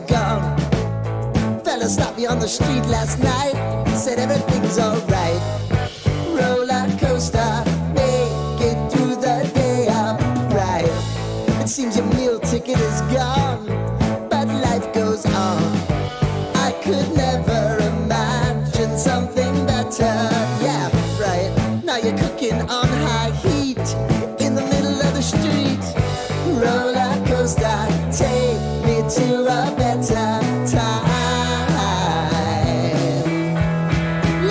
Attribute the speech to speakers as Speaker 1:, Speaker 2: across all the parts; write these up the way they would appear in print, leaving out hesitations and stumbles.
Speaker 1: gone. Fella stopped me on the street last night, said everything's alright. Roller coaster, make it through the day upright. It seems your meal ticket is gone, but life goes on. I could never imagine something better. Yeah, right. Now you're cooking on high heat in the middle of the street. Roller coaster, take me to a better time.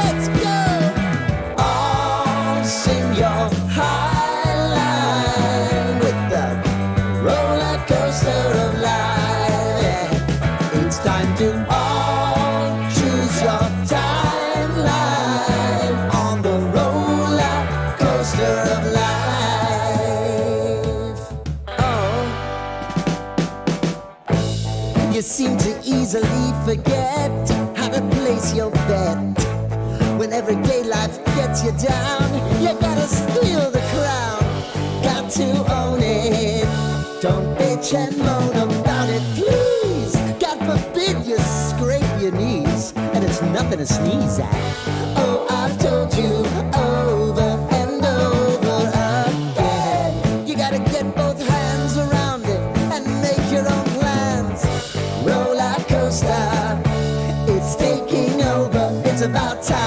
Speaker 1: Let's go! All sing your high line with the roller coaster of life. Yeah. It's time to all choose your timeline on the roller coaster of life. Oh, you seem to easily forget how to place your bet. When everyday life gets you down, you gotta steal the crown. Got to own it. Don't bitch and moan about it, please. God forbid you scrape your knees, and it's nothing to sneeze at. Oh, I've told you over and over again. You gotta get both hands around it and make your own plans. Roller coaster, it's taking over. It's about time.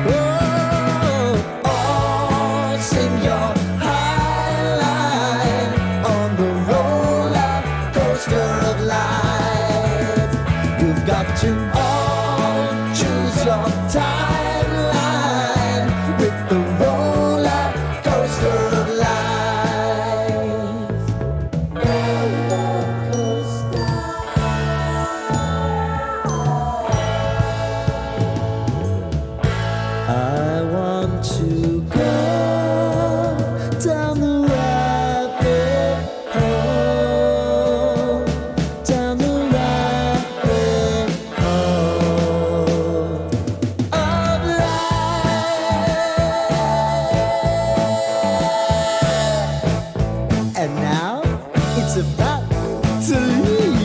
Speaker 1: Oh, all sing your high line on the roller coaster of life. You've got to all choose your timeline with the roller coaster of life. Roller coaster. I want to go down the rabbit hole, down the rabbit hole of life. And now it's about to leave.